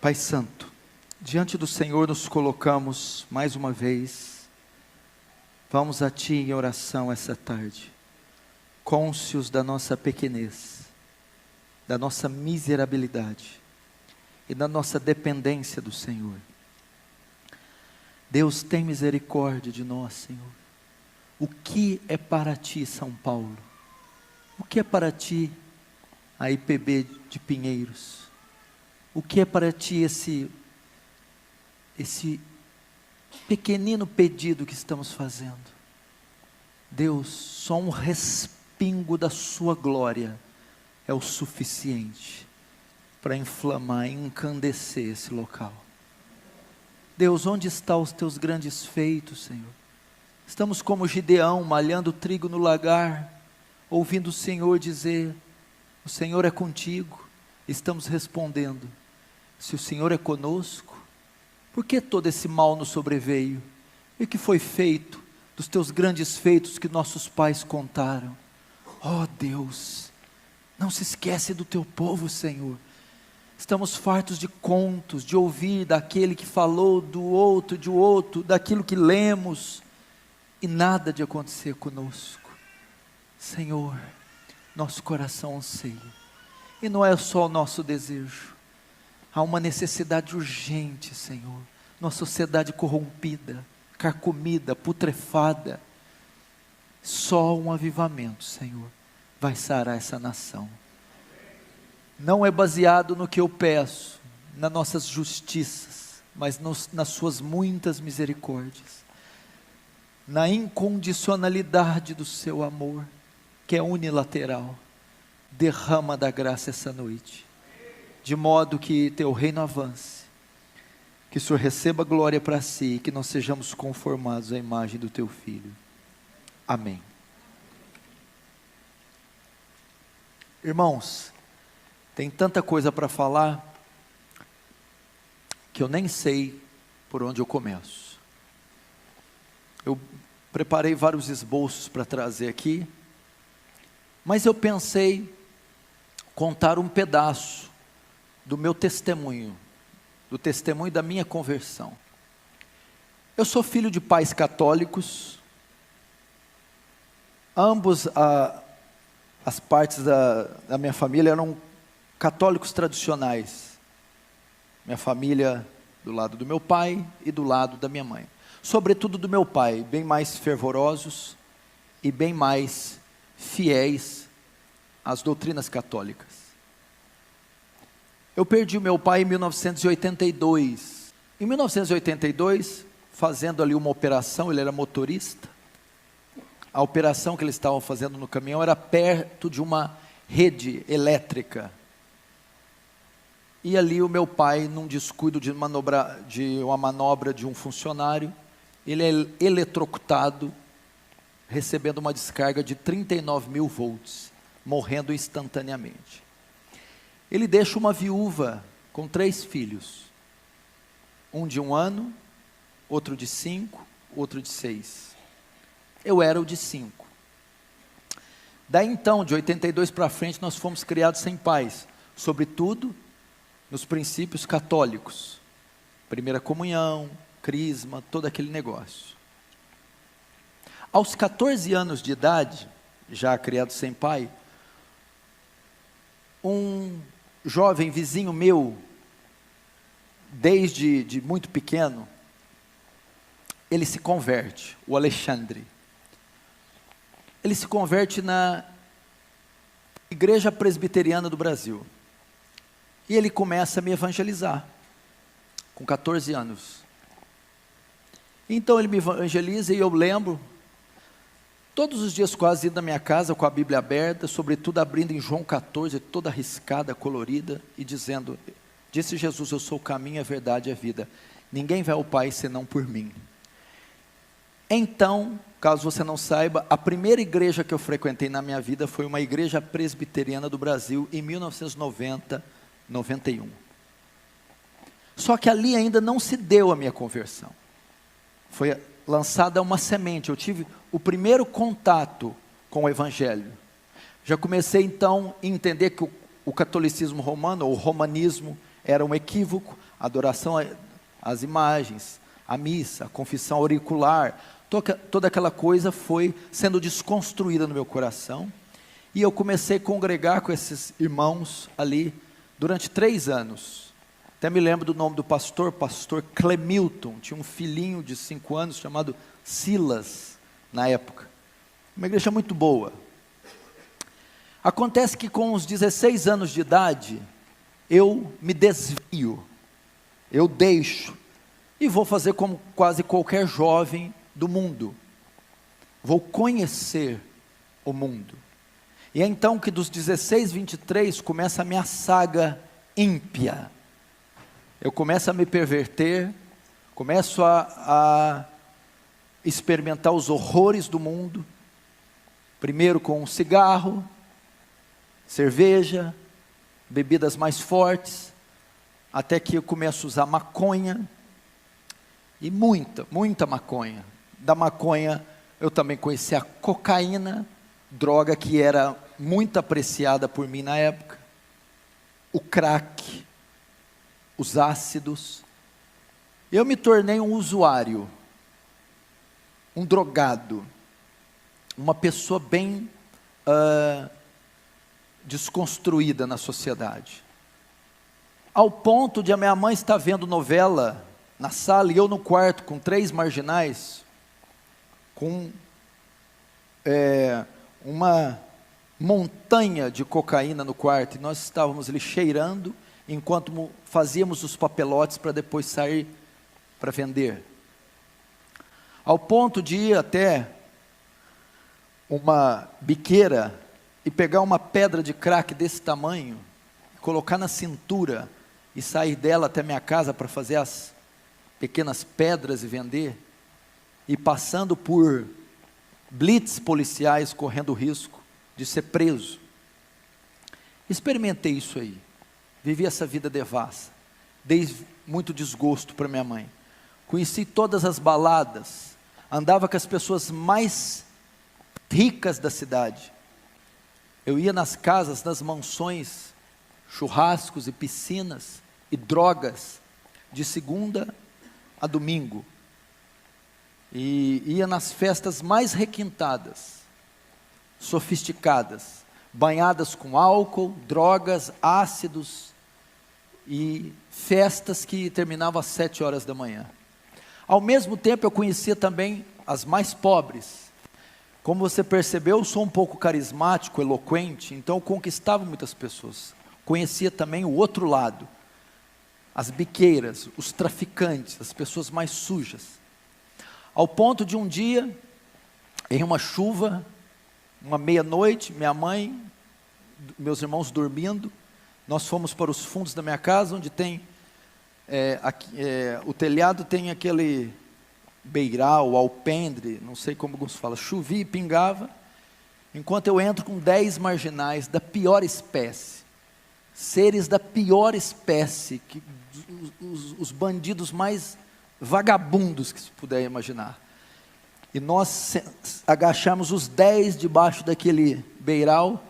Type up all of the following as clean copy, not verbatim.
Pai Santo, diante do Senhor nos colocamos mais uma vez. Vamos a Ti em oração essa tarde, cônscios da nossa pequenez, da nossa miserabilidade e da nossa dependência do Senhor. Deus, tem misericórdia de nós, Senhor. O que é para Ti, São Paulo? O que é para Ti, a IPB de Pinheiros? O que é para Ti esse pequenino pedido que estamos fazendo? Deus, só um respingo da Sua glória é o suficiente para inflamar e encandecer esse local. Deus, onde estão os Teus grandes feitos, Senhor? Estamos como Gideão, malhando trigo no lagar, ouvindo o Senhor dizer: o Senhor é contigo. Estamos respondendo: se o Senhor é conosco, por que todo esse mal nos sobreveio? E o que foi feito dos Teus grandes feitos que nossos pais contaram? Ó Deus, não se esquece do Teu povo, Senhor. Estamos fartos de contos, de ouvir daquele que falou do outro, de outro, daquilo que lemos, e nada de acontecer conosco. Senhor, nosso coração anseia, e não é só o nosso desejo. Há uma necessidade urgente, Senhor. Nossa sociedade corrompida, carcomida, putrefada. Só um avivamento, Senhor, vai sarar essa nação. Não é baseado no que eu peço, nas nossas justiças, mas nas Suas muitas misericórdias, na incondicionalidade do Seu amor, que é unilateral. Derrama da graça essa noite, de modo que Teu reino avance, que o Senhor receba glória para Si, e que nós sejamos conformados à imagem do Teu Filho. Amém. Irmãos, tem tanta coisa para falar, que eu nem sei por onde eu começo. Eu preparei vários esboços para trazer aqui, mas eu pensei contar um pedaço do meu testemunho, do testemunho da minha conversão. Eu sou filho de pais católicos, ambos as partes da minha família eram católicos tradicionais. Minha família do lado do meu pai e do lado da minha mãe. Sobretudo do meu pai, bem mais fervorosos e bem mais fiéis às doutrinas católicas. Eu perdi o meu pai em 1982. Em 1982, fazendo ali uma operação, ele era motorista. A operação que eles estavam fazendo no caminhão era perto de uma rede elétrica. E ali o meu pai, num descuido de uma manobra de um funcionário, ele é eletrocutado, recebendo uma descarga de 39.000 volts, morrendo instantaneamente. Ele deixa uma viúva com 3 filhos, um de 1 ano, outro de 5, outro de 6. Eu era o de 5. Daí então, de 82 para frente, nós fomos criados sem pais, sobretudo nos princípios católicos, primeira comunhão, crisma, todo aquele negócio. Aos 14 anos de idade, já criado sem pai, um jovem vizinho meu, desde muito pequeno, ele se converte, o Alexandre. Ele se converte na Igreja Presbiteriana do Brasil. E ele começa a me evangelizar, com 14 anos. Então ele me evangeliza e eu lembro, todos os dias quase indo na minha casa com a Bíblia aberta, sobretudo abrindo em João 14, toda riscada, colorida, e dizendo: disse Jesus, eu sou o caminho, a verdade e a vida. Ninguém vai ao Pai senão por mim. Então, caso você não saiba, a primeira igreja que eu frequentei na minha vida foi uma igreja presbiteriana do Brasil, em 1990, 91. Só que ali ainda não se deu a minha conversão. Foi lançada uma semente. Eu tive o primeiro contato com o Evangelho. Já comecei então a entender que o catolicismo romano, ou o romanismo, era um equívoco. a adoração às imagens, a missa, a confissão auricular, toda aquela coisa foi sendo desconstruída no meu coração, e eu comecei a congregar com esses irmãos ali, durante 3 anos, até me lembro do nome do pastor Clemilton, tinha um filhinho de 5 anos, chamado Silas, na época, uma igreja muito boa. Acontece que com os 16 anos de idade, eu me desvio, eu deixo, e vou fazer como quase qualquer jovem do mundo, vou conhecer o mundo, e é então que dos 16, 23, começa a minha saga ímpia, eu começo a me perverter, começo a experimentar os horrores do mundo, primeiro com um cigarro, cerveja, bebidas mais fortes, até que eu começo a usar maconha, e muita maconha. Da maconha eu também conheci a cocaína, droga que era muito apreciada por mim na época, o crack, os ácidos. Eu me tornei um usuário, um drogado, uma pessoa bem desconstruída na sociedade, ao ponto de a minha mãe estar vendo novela na sala, e eu no quarto com 3 marginais, com uma montanha de cocaína no quarto, e nós estávamos ali cheirando, enquanto fazíamos os papelotes para depois sair para vender, ao ponto de ir até uma biqueira, e pegar uma pedra de crack desse tamanho, colocar na cintura, e sair dela até minha casa para fazer as pequenas pedras e vender, e passando por blitz policiais, correndo o risco de ser preso. Experimentei isso aí, vivi essa vida devassa, dei muito desgosto para minha mãe, conheci todas as baladas, andava com as pessoas mais ricas da cidade, eu ia nas casas, nas mansões, churrascos e piscinas, e drogas, de segunda a domingo, e ia nas festas mais requintadas, sofisticadas, banhadas com álcool, drogas, ácidos, e festas que terminavam às 7 horas da manhã. Ao mesmo tempo eu conhecia também as mais pobres. Como você percebeu, eu sou um pouco carismático, eloquente, então eu conquistava muitas pessoas. Conhecia também o outro lado, as biqueiras, os traficantes, as pessoas mais sujas, ao ponto de um dia, em uma chuva, uma meia-noite, minha mãe, meus irmãos dormindo, nós fomos para os fundos da minha casa, onde tem, o telhado tem aquele beiral, alpendre, não sei como alguns falam, chovia e pingava, enquanto eu entro com 10 marginais da pior espécie, seres da pior espécie, os bandidos mais vagabundos que se puder imaginar, e nós agachamos os 10 debaixo daquele beiral,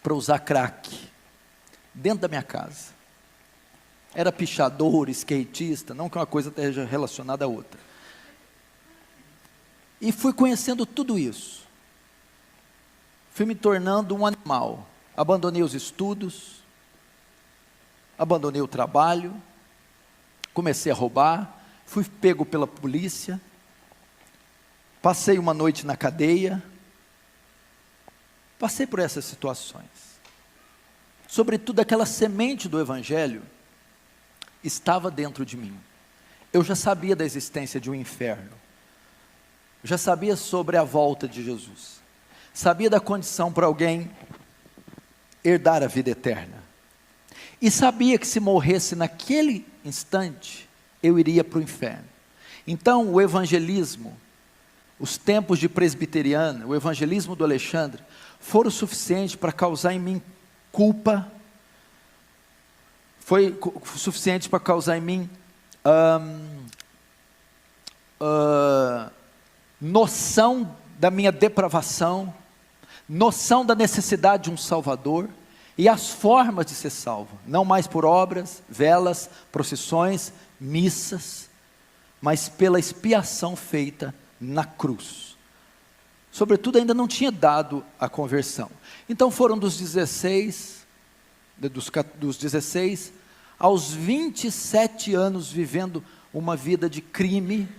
para usar crack, dentro da minha casa. Era pichador, skatista, não que uma coisa esteja relacionada à outra, e fui conhecendo tudo isso, fui me tornando um animal, abandonei os estudos, abandonei o trabalho, comecei a roubar, fui pego pela polícia, passei uma noite na cadeia, passei por essas situações, sobretudo aquela semente do Evangelho, estava dentro de mim, eu já sabia da existência de um inferno, já sabia sobre a volta de Jesus, sabia da condição para alguém herdar a vida eterna, e sabia que se morresse naquele instante, eu iria para o inferno. Então o evangelismo, os tempos de presbiteriana, o evangelismo do Alexandre, foram suficientes para causar em mim culpa, foi suficiente para causar em mim noção da minha depravação, noção da necessidade de um Salvador, E as formas de ser salvo, não mais por obras, velas, procissões, missas, mas pela expiação feita na cruz. Sobretudo ainda não tinha dado a conversão. Então foram dos 16 aos 27 anos vivendo uma vida de crime,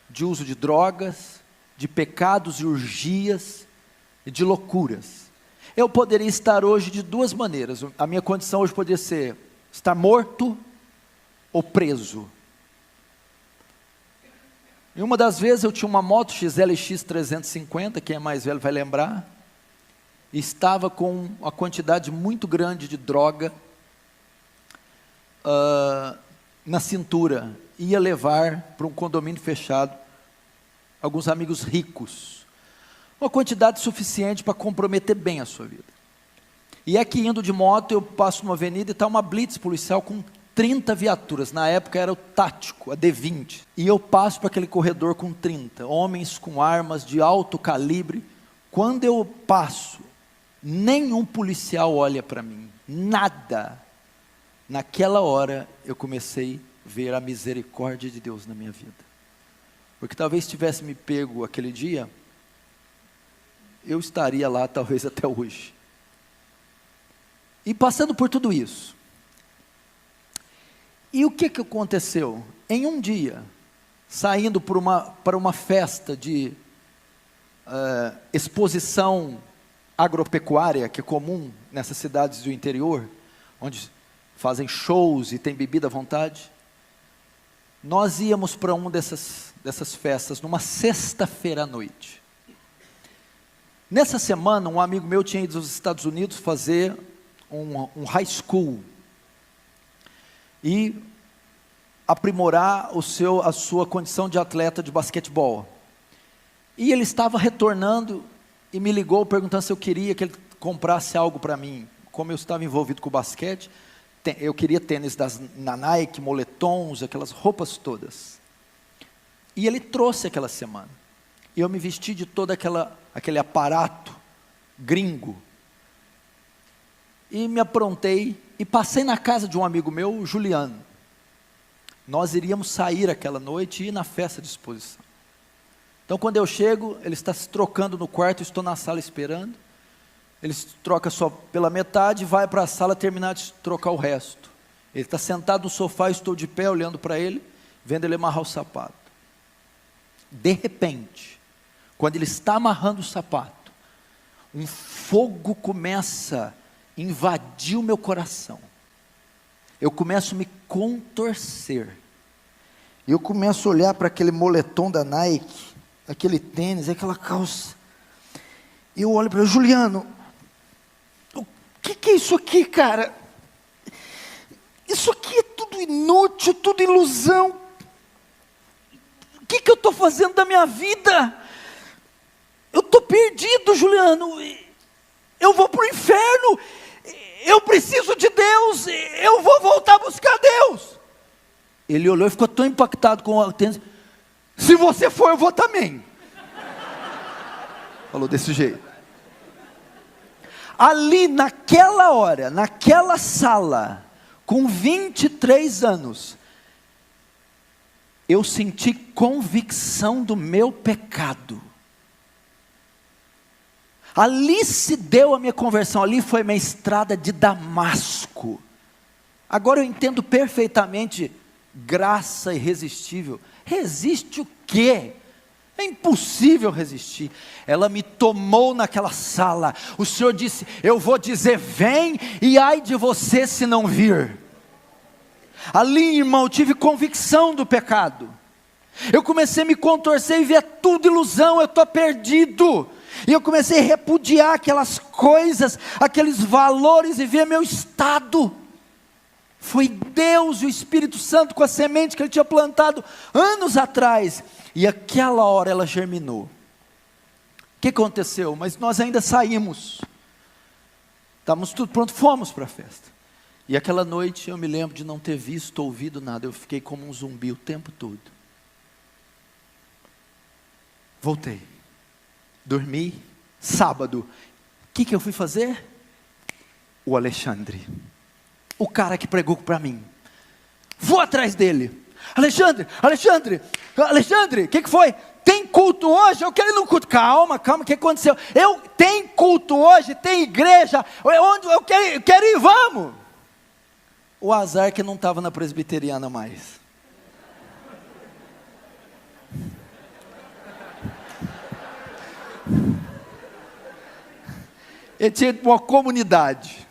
de uso de drogas, de pecados e urgias, e de loucuras. Eu poderia estar hoje de duas maneiras. A minha condição hoje poderia ser estar morto ou preso. E uma das vezes eu tinha uma moto XLX 350, quem é mais velho vai lembrar, e estava com uma quantidade muito grande de droga na cintura. Ia levar para um condomínio fechado alguns amigos ricos. Uma quantidade suficiente para comprometer bem a sua vida. E é que indo de moto, eu passo numa avenida e está uma blitz policial com 30 viaturas. Na época era o tático, a D20. E eu passo para aquele corredor com 30. Homens com armas de alto calibre. Quando eu passo, nenhum policial olha para mim. Nada. Naquela hora, eu comecei a ver a misericórdia de Deus na minha vida. Porque talvez tivesse me pego aquele dia, eu estaria lá talvez até hoje. E passando por tudo isso, e o que aconteceu? Em um dia, saindo para uma festa de exposição agropecuária, que é comum nessas cidades do interior, onde fazem shows e tem bebida à vontade, nós íamos para uma dessas festas, numa sexta-feira à noite. Nessa semana, um amigo meu tinha ido aos Estados Unidos fazer um high school, e aprimorar a sua condição de atleta de basquetebol. E ele estava retornando, e me ligou perguntando se eu queria que ele comprasse algo para mim. Como eu estava envolvido com o basquete, eu queria tênis na Nike, moletons, aquelas roupas todas. E ele trouxe aquela semana. E eu me vesti de todo aquele aparato gringo. E me aprontei e passei na casa de um amigo meu, o Juliano. Nós iríamos sair aquela noite e ir na festa de exposição. Então quando eu chego, ele está se trocando no quarto, eu estou na sala esperando. Ele se troca só pela metade, vai para a sala terminar de trocar o resto. Ele está sentado no sofá, eu estou de pé olhando para ele, vendo ele amarrar o sapato. De repente, quando ele está amarrando o sapato, um fogo começa a invadir o meu coração. Eu começo a me contorcer. Eu começo a olhar para aquele moletom da Nike, aquele tênis, aquela calça. E eu olho para ele: Juliano, o que é isso aqui, cara? Isso aqui é tudo inútil, tudo ilusão. O que eu estou fazendo da minha vida? Eu estou perdido, Juliano. Eu vou para o inferno. Eu preciso de Deus. Eu vou voltar a buscar Deus. Ele olhou e ficou tão impactado com o tênis. Se você for, eu vou também. Falou desse jeito. Ali naquela hora, naquela sala, com 23 anos, eu senti convicção do meu pecado. Ali se deu a minha conversão, ali foi minha estrada de Damasco. Agora eu entendo perfeitamente graça irresistível. Resiste o quê? É impossível resistir. Ela me tomou naquela sala. O Senhor disse: eu vou dizer vem, e ai de você se não vir. Ali, irmão, eu tive convicção do pecado. Eu comecei a me contorcer e ver tudo ilusão, eu estou perdido. E eu comecei a repudiar aquelas coisas, aqueles valores, e ver meu estado. Foi Deus e o Espírito Santo com a semente que Ele tinha plantado anos atrás. E aquela hora ela germinou. O que aconteceu? Mas nós ainda saímos. Estávamos tudo pronto, fomos para a festa. E aquela noite eu me lembro de não ter visto, ouvido nada. Eu fiquei como um zumbi o tempo todo. Voltei. Dormi. Sábado. O que eu fui fazer? o Alexandre, o cara que pregou para mim. Vou atrás dele. Alexandre, o que foi? Tem culto hoje? Eu quero ir no culto. Calma, o que aconteceu? Tem culto hoje, tem igreja, eu quero ir, vamos. O azar que não estava na presbiteriana mais. Ele tinha uma comunidade,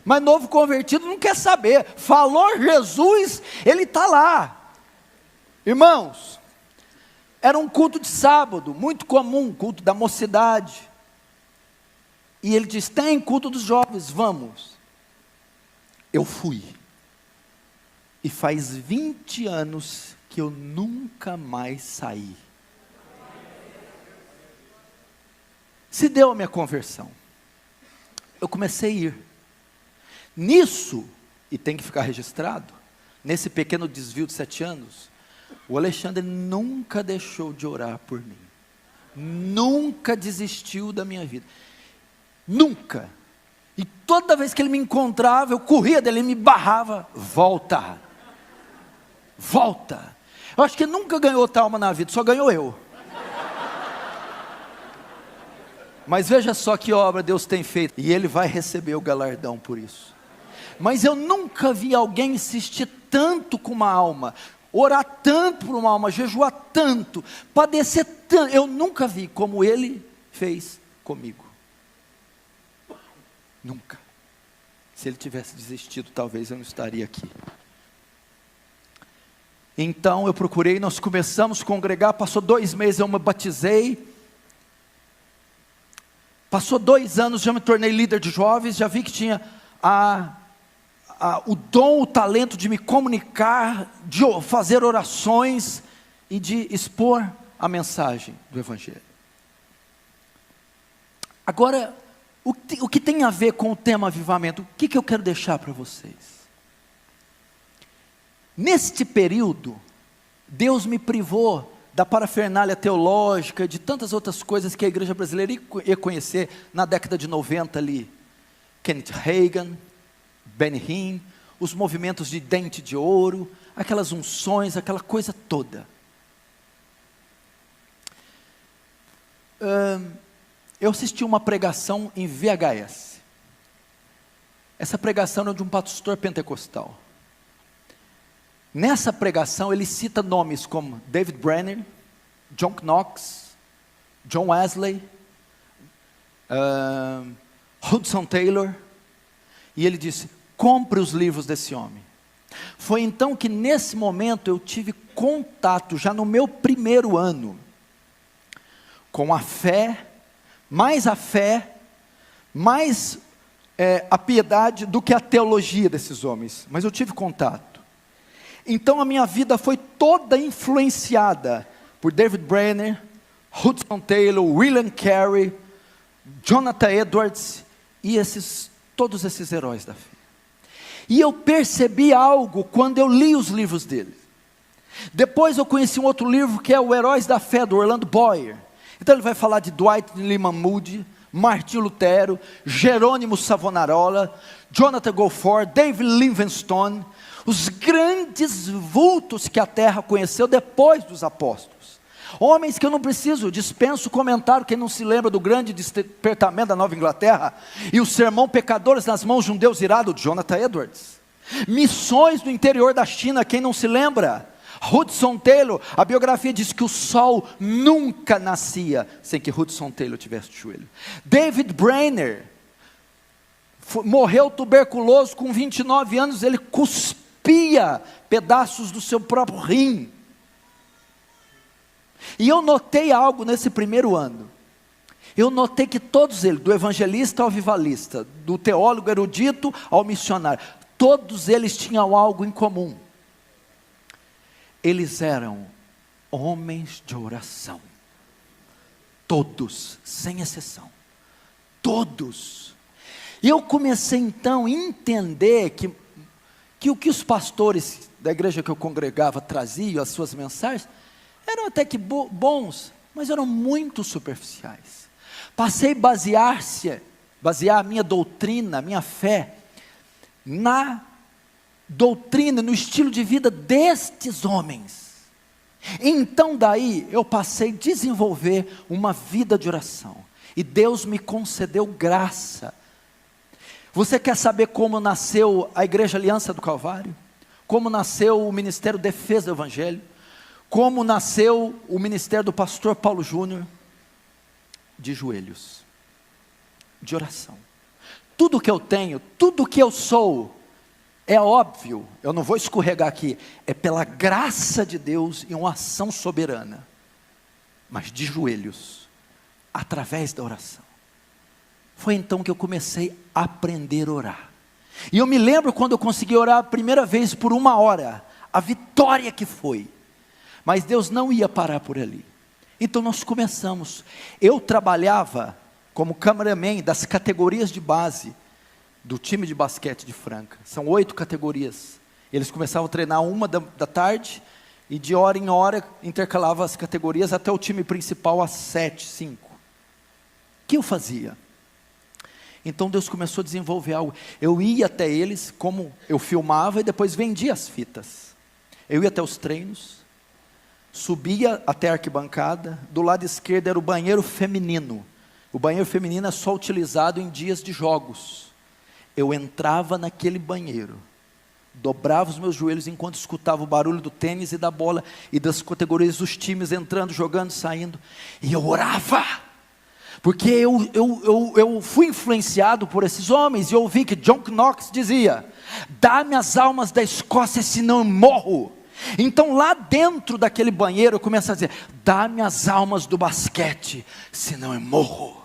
mas novo convertido não quer saber. Falou Jesus, ele está lá. Irmãos, era um culto de sábado, muito comum, culto da mocidade. E ele diz: tem culto dos jovens, vamos. Eu fui. E faz 20 anos que eu nunca mais saí. Se deu a minha conversão. Eu comecei a ir. Nisso, e tem que ficar registrado, nesse pequeno desvio de 7 anos, o Alexandre nunca deixou de orar por mim. Nunca desistiu da minha vida. Nunca. E toda vez que ele me encontrava, eu corria dele, ele me barrava. Volta. Eu acho que ele nunca ganhou outra alma na vida, só ganhou eu. Mas veja só que obra Deus tem feito. E Ele vai receber o galardão por isso. Mas eu nunca vi alguém insistir tanto com uma alma, orar tanto por uma alma, jejuar tanto, padecer tanto. Eu nunca vi como Ele fez comigo. Nunca. Se Ele tivesse desistido, talvez eu não estaria aqui. Então eu procurei, nós começamos a congregar, passou 2 meses, eu me batizei. Passou 2 anos, já me tornei líder de jovens, já vi que tinha o dom, o talento de me comunicar, de fazer orações e de expor a mensagem do Evangelho. Agora, o que tem a ver com o tema avivamento? O que eu quero deixar para vocês? Neste período, Deus me privou da parafernália teológica, de tantas outras coisas que a igreja brasileira ia conhecer na década de 90 ali. Kenneth Hagin, Benny Hinn, os movimentos de dente de ouro, aquelas unções, aquela coisa toda. Eu assisti uma pregação em VHS. Essa pregação era de um pastor pentecostal. Nessa pregação ele cita nomes como David Brenner, John Knox, John Wesley, Hudson Taylor, e ele disse: compre os livros desse homem. Foi então que nesse momento eu tive contato, já no meu primeiro ano, com a fé, mais a piedade do que a teologia desses homens, mas eu tive contato. Então a minha vida foi toda influenciada por David Brenner, Hudson Taylor, William Carey, Jonathan Edwards e todos esses heróis da fé. E eu percebi algo quando eu li os livros deles. Depois eu conheci um outro livro que é o Heróis da Fé, do Orlando Boyer. Então ele vai falar de Dwight Lyman Moody, Martinho Lutero, Jerônimo Savonarola, Jonathan Goforth, David Livingstone, os grandes vultos que a terra conheceu depois dos apóstolos. Homens que eu não preciso, dispenso o comentário, quem não se lembra do grande despertamento da Nova Inglaterra, e o sermão Pecadores nas mãos de um Deus irado, de Jonathan Edwards. Missões do interior da China, quem não se lembra? Hudson Taylor, a biografia diz que o sol nunca nascia sem que Hudson Taylor tivesse de joelho. David Brenner, morreu tuberculoso com 29 anos, ele cuspiu pedaços do seu próprio rim. E eu notei algo nesse primeiro ano. Eu notei que todos eles, do evangelista ao avivalista, do teólogo erudito ao missionário, todos eles tinham algo em comum. Eles eram homens de oração. Todos, sem exceção. Todos. E eu comecei então a entender que o que os pastores da igreja que eu congregava traziam, as suas mensagens, eram até que bons, mas eram muito superficiais. Passei a basear a minha doutrina, a minha fé, na doutrina, no estilo de vida destes homens. Então daí eu passei a desenvolver uma vida de oração, e Deus me concedeu graça. Você quer saber como nasceu a Igreja Aliança do Calvário? Como nasceu o Ministério Defesa do Evangelho? Como nasceu o ministério do pastor Paulo Júnior? De joelhos, de oração. Tudo que eu tenho, tudo que eu sou, é óbvio, eu não vou escorregar aqui, é pela graça de Deus e uma ação soberana, mas de joelhos, através da oração. Foi então que eu comecei a aprender a orar. E eu me lembro quando eu consegui orar a primeira vez por 1 hora, a vitória que foi. Mas Deus não ia parar por ali. Então nós começamos. Eu trabalhava como cameraman das categorias de base do time de basquete de Franca. São 8 categorias. Eles começavam a treinar 1 da tarde, e de hora em hora intercalava as categorias até o time principal às 7, 5. O que eu fazia? Então Deus começou a desenvolver algo. Eu ia até eles, como eu filmava e depois vendia as fitas. Eu ia até os treinos, subia até a arquibancada, do lado esquerdo era o banheiro feminino. O banheiro feminino é só utilizado em dias de jogos. Eu entrava naquele banheiro, dobrava os meus joelhos enquanto escutava o barulho do tênis e da bola, e das categorias dos times entrando, jogando, saindo, e eu orava, porque eu fui influenciado por esses homens, e eu ouvi que John Knox dizia: dá-me as almas da Escócia, senão eu morro. Então lá dentro daquele banheiro eu começo a dizer: dá-me as almas do basquete, senão eu morro.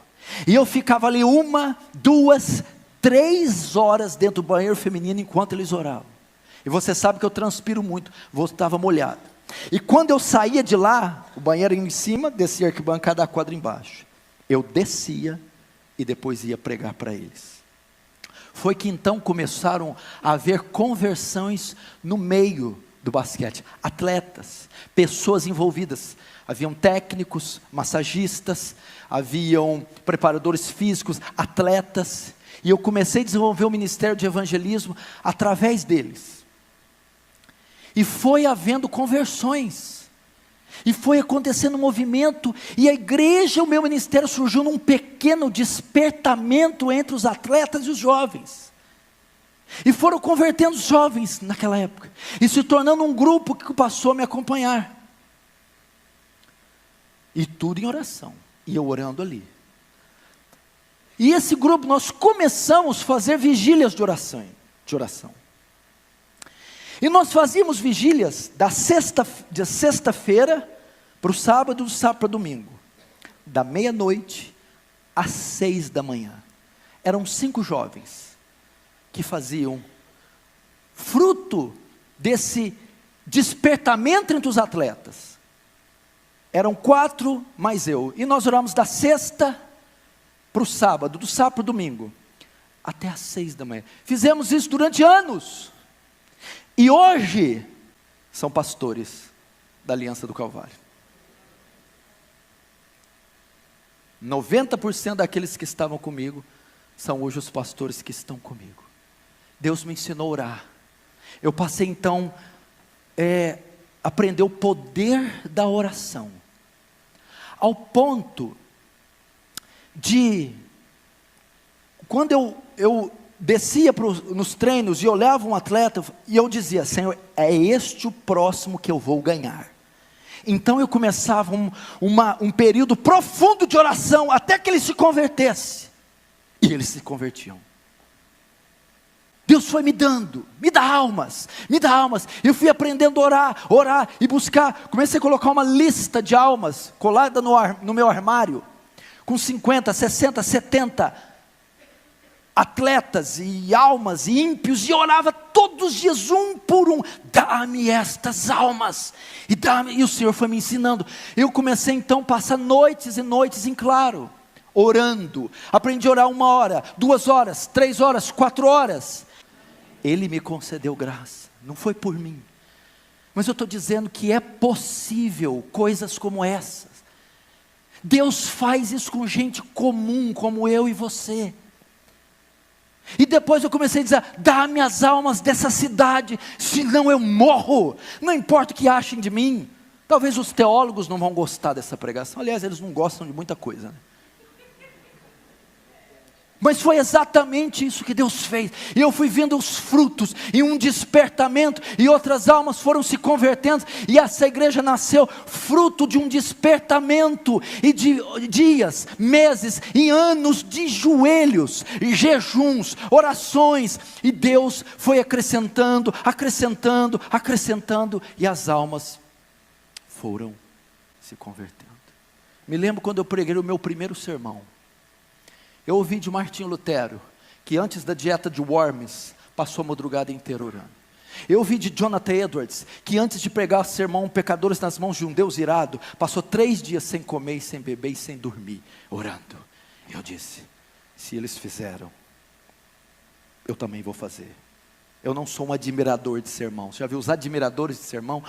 E eu ficava ali 1, 2, 3 horas dentro do banheiro feminino enquanto eles oravam. E você sabe que eu transpiro muito, estava molhado. E quando eu saía de lá, o banheiro em cima, descia a arquibancada, a quadra embaixo. Eu descia e depois ia pregar para eles. Foi que então começaram a haver conversões no meio do basquete, atletas, pessoas envolvidas. Haviam técnicos, massagistas, haviam preparadores físicos, atletas, e eu comecei a desenvolver o ministério de evangelismo através deles. E foi havendo conversões, e foi acontecendo um movimento, e a igreja, o meu ministério surgiu num pequeno despertamento entre os atletas e os jovens. E foram convertendo os jovens naquela época, e se tornando um grupo que passou a me acompanhar. E tudo em oração, e eu orando ali. E esse grupo, nós começamos a fazer vigílias de oração. E nós fazíamos vigílias de sexta-feira para o sábado, do sábado para o domingo, da meia-noite às 6 da manhã. Eram 5 jovens que faziam, fruto desse despertamento entre os atletas. Eram 4 mais eu, e nós oramos da sexta para o sábado, do sábado para o domingo, até às 6 da manhã. Fizemos isso durante anos, e hoje são pastores da Aliança do Calvário. 90% daqueles que estavam comigo são hoje os pastores que estão comigo. Deus me ensinou a orar. Eu passei então a aprender o poder da oração, ao ponto de, quando eu descia nos treinos e olhava um atleta, e eu dizia: Senhor, é este o próximo que eu vou ganhar. Então eu começava um período profundo de oração, até que ele se convertesse, e eles se convertiam. Deus foi me dá almas, eu fui aprendendo a orar e buscar, comecei a colocar uma lista de almas, colada no meu armário, com 50, 60, 70 atletas e almas e ímpios, e orava todos os dias, um por um: dá-me estas almas, e o Senhor foi me ensinando. Eu comecei então a passar noites e noites em claro, orando. Aprendi a orar 1 hora, 2 horas, 3 horas, 4 horas. Ele me concedeu graça, não foi por mim, mas eu estou dizendo que é possível coisas como essas. Deus faz isso com gente comum como eu e você. E depois eu comecei a dizer: dá-me as almas dessa cidade, senão eu morro. Não importa o que achem de mim. Talvez os teólogos não vão gostar dessa pregação. Aliás, eles não gostam de muita coisa, né? Mas foi exatamente isso que Deus fez. E eu fui vendo os frutos, e um despertamento, e outras almas foram se convertendo, e essa igreja nasceu fruto de um despertamento, e de dias, meses e anos de joelhos, e jejuns, orações, e Deus foi acrescentando, acrescentando, acrescentando, e as almas foram se convertendo. Me lembro quando eu preguei o meu primeiro sermão. Eu ouvi de Martinho Lutero, que antes da dieta de Worms, passou a madrugada inteira orando. Eu ouvi de Jonathan Edwards, que antes de pregar o sermão Pecadores nas mãos de um Deus irado, passou 3 dias sem comer, sem beber e sem dormir, orando. Eu disse: se eles fizeram, eu também vou fazer. Eu não sou um admirador de sermão. Você já viu os admiradores de sermão?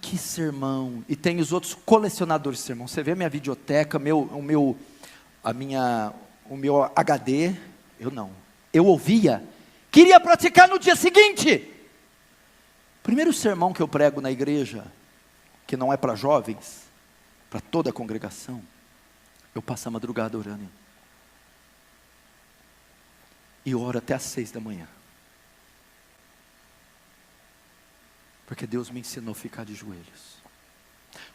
Que sermão! E tem os outros colecionadores de sermão. Você vê a minha videoteca, o meu HD, eu não. Eu ouvia, queria praticar no dia seguinte. Primeiro sermão que eu prego na igreja, que não é para jovens, para toda a congregação, eu passo a madrugada orando. E oro até às 6 da manhã. Porque Deus me ensinou a ficar de joelhos.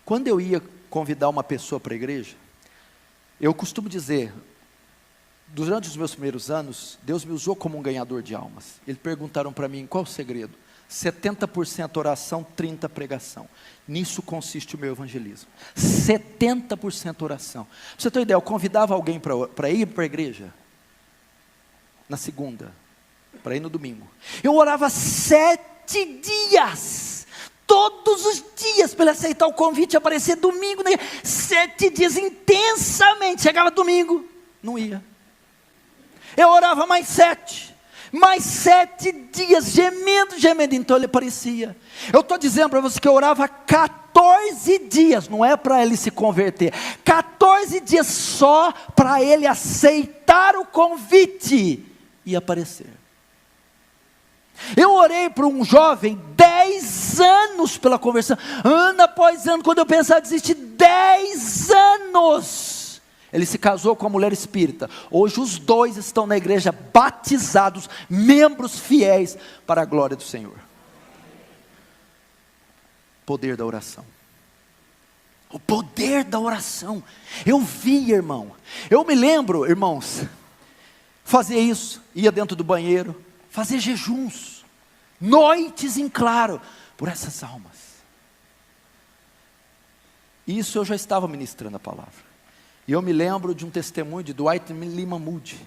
Quando eu ia convidar uma pessoa para a igreja, eu costumo dizer, durante os meus primeiros anos, Deus me usou como um ganhador de almas. Eles perguntaram para mim: qual o segredo? 70% oração, 30% pregação. Nisso consiste o meu evangelismo. 70% oração. Pra você ter uma ideia, eu convidava alguém para ir para a igreja na segunda, para ir no domingo. Eu orava 7 dias. Todos os dias para ele aceitar o convite, aparecer domingo, né? 7 dias intensamente. Chegava domingo, não ia. Eu orava mais 7 dias, gemendo, então ele aparecia. Eu estou dizendo para você que eu orava 14 dias, não é para ele se converter, 14 dias só para ele aceitar o convite e aparecer. Eu orei para um jovem 10 anos pela conversão, ano após ano. Quando eu pensava em desistir, 10 anos. Ele se casou com a mulher espírita. Hoje os dois estão na igreja batizados, membros fiéis para a glória do Senhor. Poder da oração. O poder da oração. Eu vi, irmão. Eu me lembro, irmãos, fazer isso, ia dentro do banheiro, fazer jejuns, noites em claro, por essas almas. Isso eu já estava ministrando a palavra. E eu me lembro de um testemunho de Dwight Lima Moody.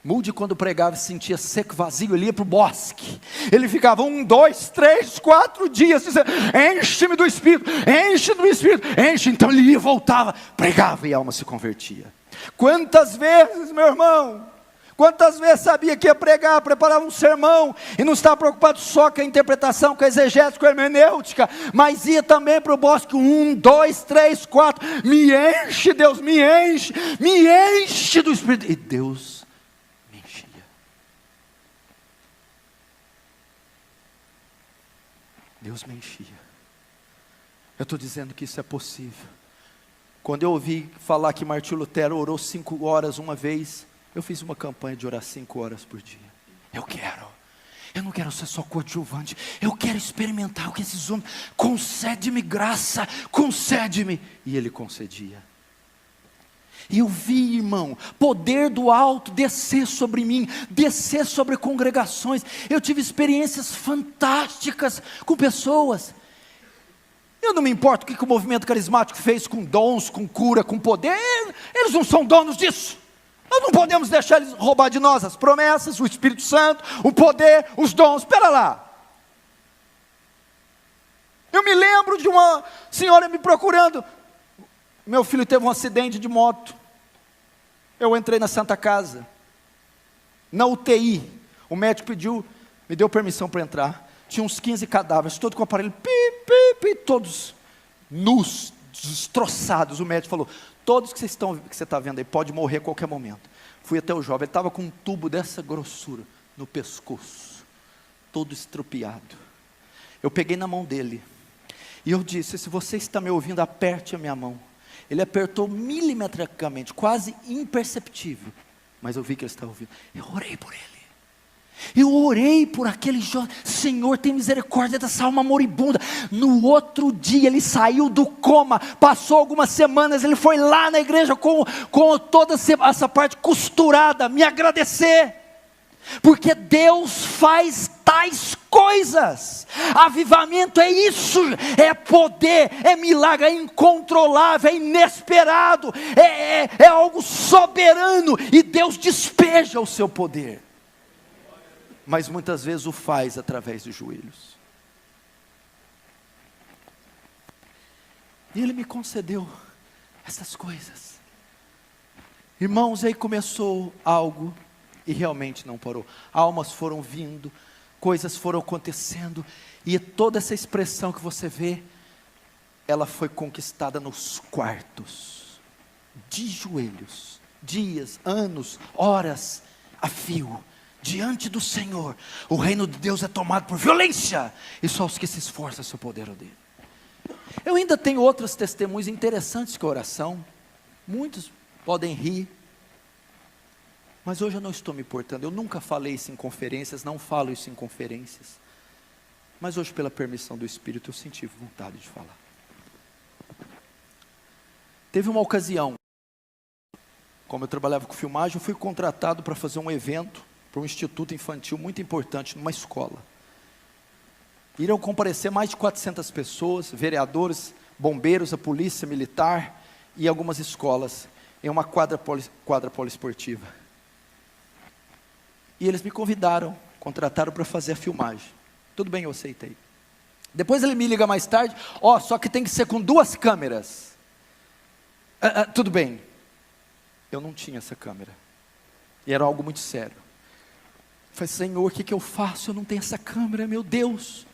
Moody, quando pregava, se sentia seco, vazio, ele ia para o bosque. Ele ficava 1, 2, 3, 4 dias dizendo: enche-me do Espírito, enche do Espírito, enche. Então ele ia, voltava, pregava e a alma se convertia. Quantas vezes, meu irmão, quantas vezes sabia que ia pregar, preparava um sermão, e não estava preocupado só com a interpretação, com a exegese, com a hermenêutica, mas ia também para o bosque, 1, 2, 3, 4, me enche Deus, me enche do Espírito, e Deus me enchia. Deus me enchia. Eu estou dizendo que isso é possível. Quando eu ouvi falar que Martinho Lutero orou 5 horas uma vez, eu fiz uma campanha de orar 5 horas por dia. Eu não quero ser só coadjuvante. Eu quero experimentar o que esses homens. Concede-me graça, concede-me. E ele concedia. E eu vi, irmão, poder do alto descer sobre mim, descer sobre congregações. Eu tive experiências fantásticas com pessoas. Eu não me importo o que o movimento carismático fez com dons, com cura, com poder. Eles não são donos disso. Nós não podemos deixar eles roubar de nós as promessas, o Espírito Santo, o poder, os dons. Espera lá. Eu me lembro de uma senhora me procurando. Meu filho teve um acidente de moto. Eu entrei na Santa Casa. Na UTI. O médico me deu permissão para entrar. Tinha uns 15 cadáveres, todos com o aparelho, todos nus, destroçados. O médico falou: todos que você está vendo aí, pode morrer a qualquer momento. Fui até o jovem, ele estava com um tubo dessa grossura no pescoço, todo estropiado. Eu peguei na mão dele, e eu disse: se você está me ouvindo, aperte a minha mão. Ele apertou milimetricamente, quase imperceptível, mas eu vi que ele estava ouvindo. Eu orei por ele. Eu orei por aquele jovem. Senhor, tem misericórdia dessa alma moribunda. No outro dia ele saiu do coma. Passou algumas semanas, ele foi lá na igreja com toda essa parte costurada, me agradecer. Porque Deus faz tais coisas. Avivamento é isso, é poder, é milagre, é incontrolável, é inesperado, é algo soberano, e Deus despeja o seu poder. Mas muitas vezes o faz através dos joelhos. E Ele me concedeu essas coisas. Irmãos, aí começou algo, e realmente não parou. Almas foram vindo, coisas foram acontecendo, e toda essa expressão que você vê, ela foi conquistada nos quartos, de joelhos, dias, anos, horas, a fio, diante do Senhor. O reino de Deus é tomado por violência, e só os que se esforçam se apoderam dele. Eu ainda tenho outros testemunhos interessantes que a oração, muitos podem rir, mas hoje eu não estou me importando. Eu nunca falei isso em conferências, não falo isso em conferências, mas hoje, pela permissão do Espírito, eu senti vontade de falar. Teve uma ocasião, como eu trabalhava com filmagem, eu fui contratado para fazer um evento para um instituto infantil muito importante, numa escola. Iriam comparecer mais de 400 pessoas, vereadores, bombeiros, a polícia militar e algumas escolas, em uma quadra poliesportiva. E eles me convidaram, contrataram para fazer a filmagem. Tudo bem, eu aceitei. Depois ele me liga mais tarde: só que tem que ser com 2 câmeras. Tudo bem. Eu não tinha essa câmera, e era algo muito sério. Eu falei: Senhor, o que eu faço? Eu não tenho essa câmera, meu Deus.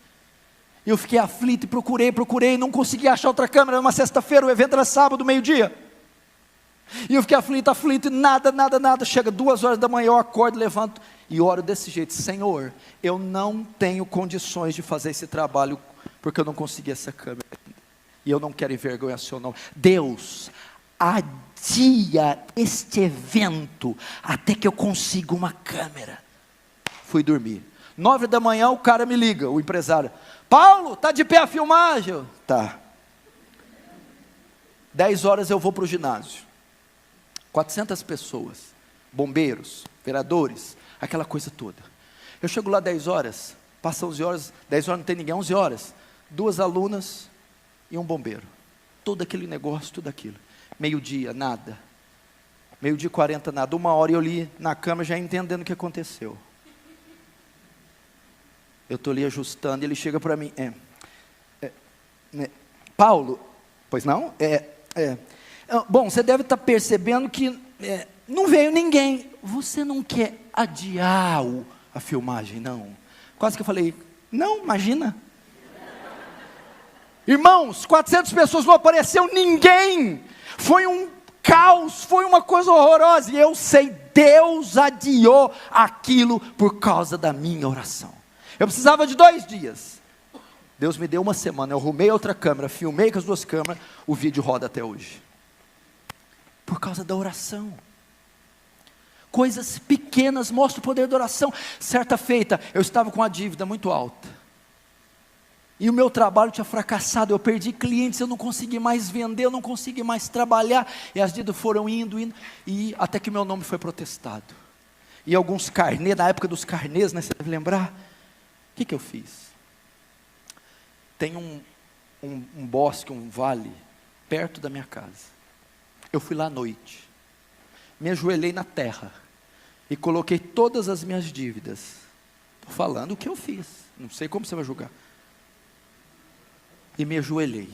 E eu fiquei aflito e procurei, não consegui achar outra câmera. Numa sexta-feira, o evento era sábado, meio-dia. E eu fiquei aflito, e nada. Chega 2 horas da manhã, eu acordo, levanto e oro desse jeito: Senhor, eu não tenho condições de fazer esse trabalho, porque eu não consegui essa câmera, e eu não quero envergonhar seu nome. Deus, adia este evento, até que eu consiga uma câmera. Fui dormir. 9 da manhã o cara me liga, o empresário: Paulo, está de pé a filmagem? Tá. 10 horas eu vou para o ginásio. 400 pessoas, bombeiros, vereadores, aquela coisa toda. Eu chego lá 10 horas, passa 11 horas, 10 horas não tem ninguém, 11 horas, 2 alunas e um bombeiro. Todo aquele negócio, tudo aquilo. Meio-dia, nada. Meio-dia 40, nada. 1 hora eu li na câmera, já entendendo o que aconteceu. Eu estou ali ajustando, e ele chega para mim: Paulo, pois não? Bom, você deve estar percebendo que não veio ninguém. Você não quer adiar a filmagem, não? Quase que eu falei: não, imagina. Irmãos, 400 pessoas, não apareceu ninguém. Foi um caos, foi uma coisa horrorosa. E eu sei, Deus adiou aquilo por causa da minha oração. Eu precisava de 2 dias. Deus me deu 1 semana. Eu arrumei outra câmera, filmei com as 2 câmeras. O vídeo roda até hoje. Por causa da oração. Coisas pequenas mostram o poder da oração. Certa feita, eu estava com uma dívida muito alta. E o meu trabalho tinha fracassado. Eu perdi clientes, eu não consegui mais vender, eu não consegui mais trabalhar. E as dívidas foram indo, e até que meu nome foi protestado. E alguns carnês, na época dos carnês, né, você deve lembrar. O que eu fiz? Tem um bosque, um vale, perto da minha casa. Eu fui lá à noite, me ajoelhei na terra, e coloquei todas as minhas dívidas. Estou falando o que eu fiz, não sei como você vai julgar. E me ajoelhei.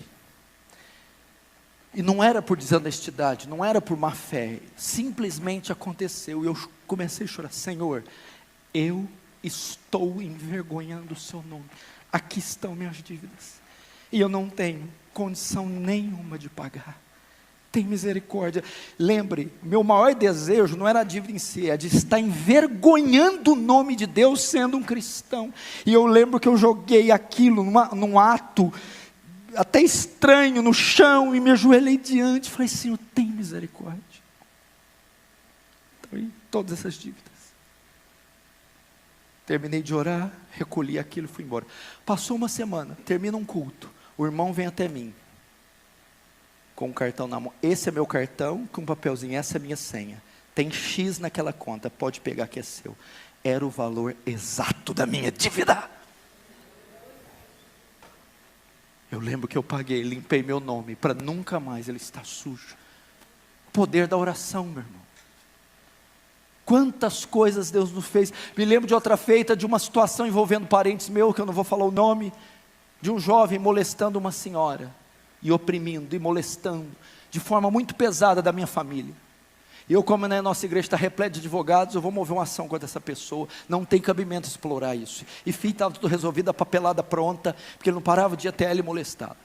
E não era por desonestidade, não era por má fé, simplesmente aconteceu, e eu comecei a chorar: Senhor, eu estou envergonhando o seu nome, aqui estão minhas dívidas, e eu não tenho condição nenhuma de pagar. tem misericórdia. Lembre, meu maior desejo não era a dívida em si, é de estar envergonhando o nome de Deus sendo um cristão. E eu lembro que eu joguei aquilo num ato até estranho no chão, e me ajoelhei diante, falei, Senhor, tem misericórdia. Então, todas essas dívidas. Terminei de orar, recolhi aquilo e fui embora. Passou uma semana, termina um culto, o irmão vem até mim, com um cartão na mão. Esse é meu cartão, com um papelzinho, essa é a minha senha. Tem X naquela conta, pode pegar que é seu. Era o valor exato da minha dívida. Eu lembro que eu paguei, limpei meu nome, para nunca mais ele estar sujo. Poder da oração, meu irmão. Quantas coisas Deus nos fez. Me lembro de outra feita, de uma situação envolvendo parentes meus, que eu não vou falar o nome, de um jovem molestando uma senhora, e oprimindo, e molestando, de forma muito pesada da minha família. E eu, como na nossa igreja está repleta de advogados, eu vou mover uma ação contra essa pessoa, não tem cabimento explorar isso. E estava tudo resolvido, a papelada pronta, porque ele não parava de ir até ele molestado.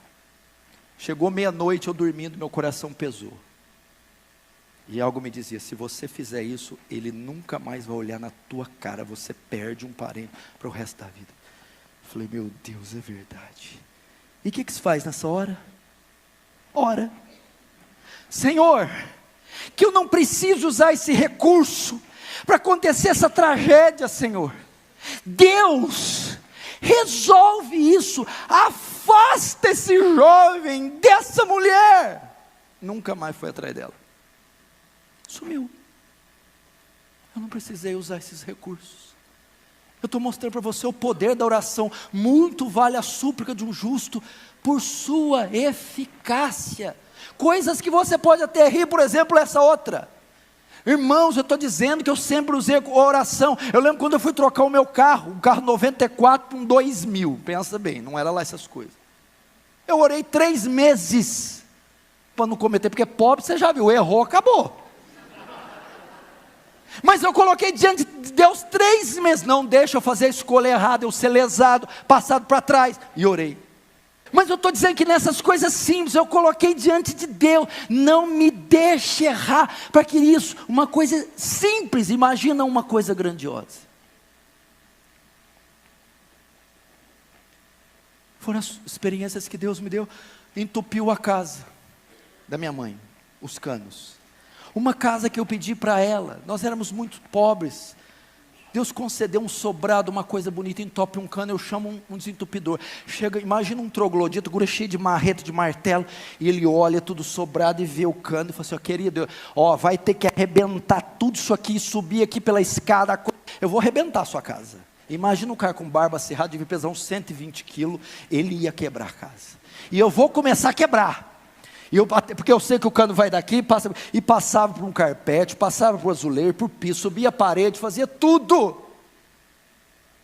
Chegou meia-noite, eu dormindo, meu coração pesou. E algo me dizia, se você fizer isso, ele nunca mais vai olhar na tua cara, você perde um parente para o resto da vida. Falei, meu Deus, é verdade. E o que se faz nessa hora? Ora. Senhor, que eu não preciso usar esse recurso para acontecer essa tragédia, Senhor. Deus, resolve isso, afasta esse jovem dessa mulher. Nunca mais foi atrás dela. Sumiu. Eu não precisei usar esses recursos. Eu estou mostrando para você o poder da oração. Muito vale a súplica de um justo por sua eficácia. Coisas que você pode até rir, por exemplo, essa outra. Irmãos, eu estou dizendo que eu sempre usei a oração. Eu lembro quando eu fui trocar o meu carro, um carro 94 para um 2000. Pensa bem, não era lá essas coisas. Eu orei 3 meses para não cometer, porque pobre, você já viu, errou, acabou. Mas eu coloquei diante de Deus 3 meses. Não deixa eu fazer a escolha errada, eu ser lesado, passado para trás. E orei. Mas eu estou dizendo que nessas coisas simples, eu coloquei diante de Deus. Não me deixe errar. Para que isso, uma coisa simples, imagina uma coisa grandiosa. Foram as experiências que Deus me deu. Entupiu a casa da minha mãe, os canos. Uma casa que eu pedi para ela, nós éramos muito pobres. Deus concedeu um sobrado, uma coisa bonita, entope um cano, eu chamo um desentupidor. Chega, imagina um troglodita, gura cheio de marreta, de martelo, e ele olha tudo sobrado e vê o cano, e fala assim, ó, querido, ó, vai ter que arrebentar tudo isso aqui, e subir aqui pela escada, eu vou arrebentar a sua casa. Imagina um cara com barba cerrada, devia pesar uns 120 quilos, ele ia quebrar a casa. E eu vou começar a quebrar. Porque eu sei que o cano vai daqui, passava por um carpete, passava por azulejo, por piso, subia a parede, fazia tudo.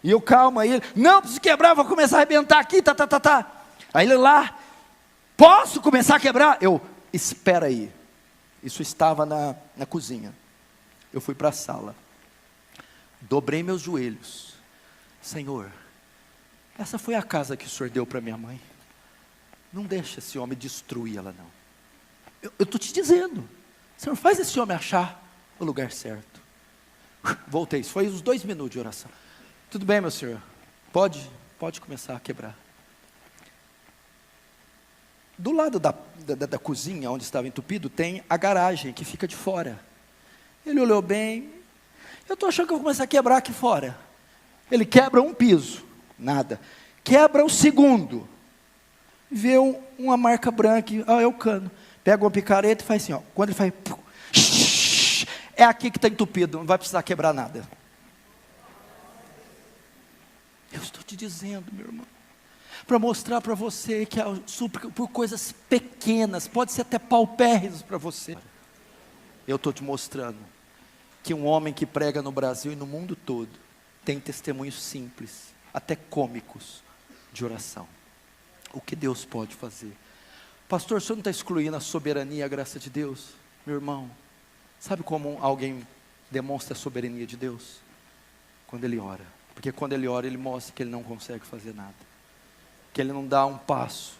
E eu, calma, ele, não, preciso quebrar, vou começar a arrebentar aqui, tá. Aí ele lá, posso começar a quebrar? Eu, espera aí. Isso estava na cozinha. Eu fui para a sala, dobrei meus joelhos. Senhor, essa foi a casa que o Senhor deu para minha mãe. Não deixa esse homem destruir ela não. Eu estou te dizendo, Senhor, faz esse homem achar o lugar certo. Voltei, isso foi uns 2 minutos de oração. Tudo bem, meu senhor, pode começar a quebrar. Do lado da cozinha, onde estava entupido, tem a garagem que fica de fora. Ele olhou bem, eu estou achando que eu vou começar a quebrar aqui fora. Ele quebra um piso, nada. Quebra o segundo, vê uma marca branca, é o cano. Pega uma picareta e faz assim, ó. Quando ele faz, é aqui que está entupido, não vai precisar quebrar nada. Eu estou te dizendo, meu irmão, para mostrar para você que a súplica por coisas pequenas, pode ser até paupérrimas para você. Eu estou te mostrando que um homem que prega no Brasil e no mundo todo, tem testemunhos simples, até cômicos, de oração. O que Deus pode fazer? Pastor, o senhor não está excluindo a soberania e a graça de Deus? Meu irmão, sabe como alguém demonstra a soberania de Deus? Quando ele ora. Porque quando ele ora, ele mostra que ele não consegue fazer nada. Que ele não dá um passo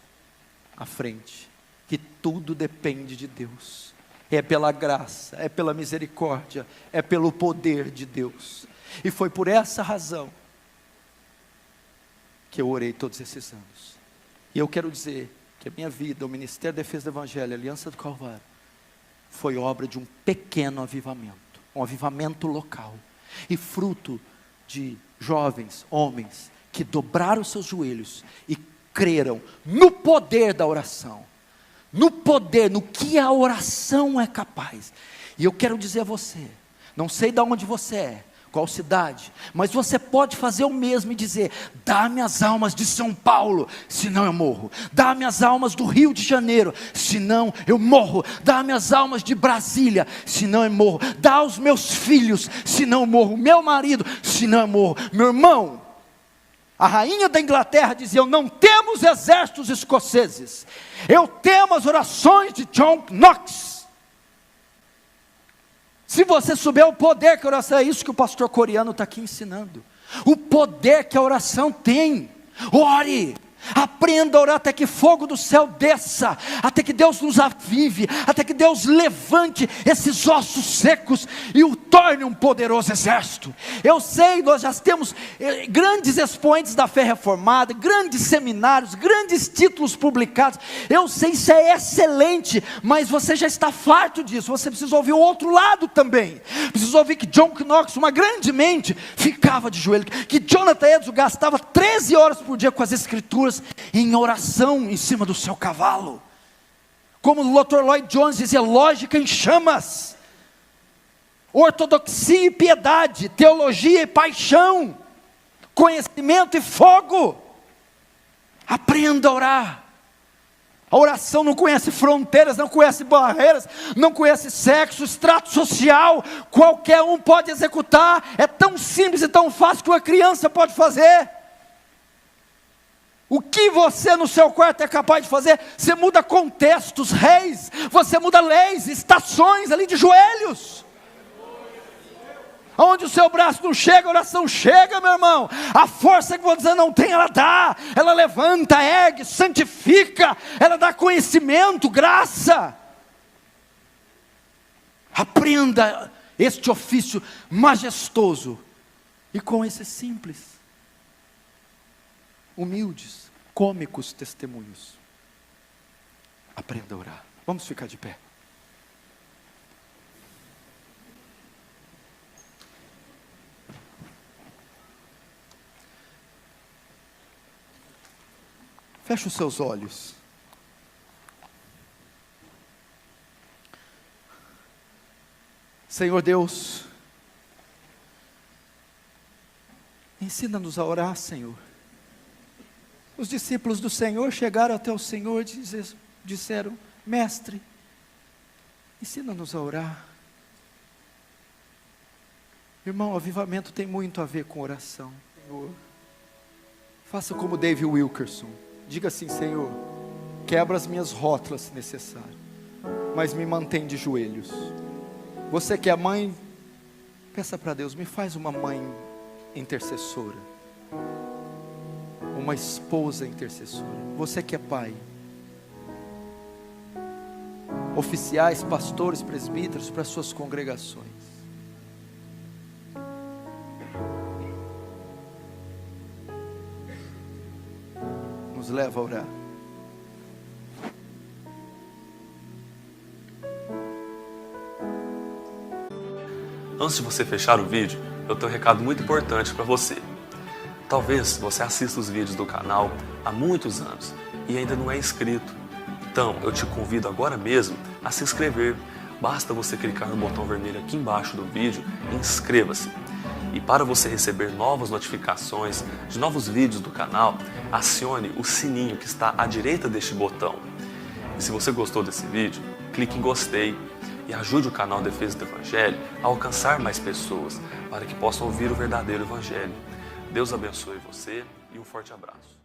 à frente. que tudo depende de Deus. É pela graça, é pela misericórdia, é pelo poder de Deus. E foi por essa razão que eu orei todos esses anos. E eu quero dizer que a minha vida, o Ministério da Defesa do Evangelho, a Aliança do Calvário, foi obra de um pequeno avivamento, um avivamento local, e fruto de jovens, homens, que dobraram seus joelhos e creram no poder da oração, no poder, no que a oração é capaz. E eu quero dizer a você, não sei de onde você é, qual cidade, mas você pode fazer o mesmo e dizer: dá-me as almas de São Paulo, senão eu morro. Dá-me as almas do Rio de Janeiro, senão eu morro. Dá-me as almas de Brasília, senão eu morro. Dá aos meus filhos, senão eu morro. Meu marido, senão eu morro. Meu irmão, a rainha da Inglaterra dizia: eu não temo os exércitos escoceses, eu temo as orações de John Knox. Se você souber o poder que a oração, é isso que o pastor coreano está aqui ensinando, o poder que a oração tem. Ore, aprenda a orar até que fogo do céu desça, até que Deus nos avive, até que Deus levante esses ossos secos e o torne um poderoso exército. Eu sei, nós já temos grandes expoentes da fé reformada, grandes seminários, grandes títulos publicados. Eu sei, isso é excelente, mas você já está farto disso. Você precisa ouvir o outro lado também. Precisa ouvir que John Knox, uma grande mente, ficava de joelho, que Jonathan Edwards gastava 13 horas por dia com as escrituras, em oração em cima do seu cavalo. Como o Dr. Lloyd Jones dizia: lógica em chamas, ortodoxia e piedade, teologia e paixão, conhecimento e fogo. Aprenda a orar. A oração não conhece fronteiras, não conhece barreiras, não conhece sexo, extrato social. Qualquer um pode executar. É tão simples e tão fácil que uma criança pode fazer. O que você no seu quarto é capaz de fazer? Você muda contextos, reis, você muda leis, estações ali de joelhos. Onde o seu braço não chega, a oração chega, meu irmão. A força que você não tem, ela dá. Ela levanta, ergue, santifica. Ela dá conhecimento, graça. Aprenda este ofício majestoso. E com esse simples, humildes, cômicos testemunhos, aprenda a orar. Vamos ficar de pé. Feche os seus olhos. Senhor Deus, ensina-nos a orar, Senhor. Os discípulos do Senhor chegaram até o Senhor e disseram: Mestre, ensina-nos a orar. Irmão, o avivamento tem muito a ver com oração, Senhor. Faça como David Wilkerson. Diga assim: Senhor, quebra as minhas rótulas se necessário, mas me mantém de joelhos. Você que é mãe, peça para Deus: me faz uma mãe intercessora, uma esposa intercessora. Você que é pai, oficiais, pastores, presbíteros, para suas congregações, nos leva a orar. Antes de você fechar o vídeo, eu tenho um recado muito importante para você. Talvez você assista os vídeos do canal há muitos anos e ainda não é inscrito. Então, eu te convido agora mesmo a se inscrever. Basta você clicar no botão vermelho aqui embaixo do vídeo e inscreva-se. E para você receber novas notificações de novos vídeos do canal, acione o sininho que está à direita deste botão. E se você gostou desse vídeo, clique em gostei e ajude o canal Defesa do Evangelho a alcançar mais pessoas para que possam ouvir o verdadeiro Evangelho. Deus abençoe você e um forte abraço.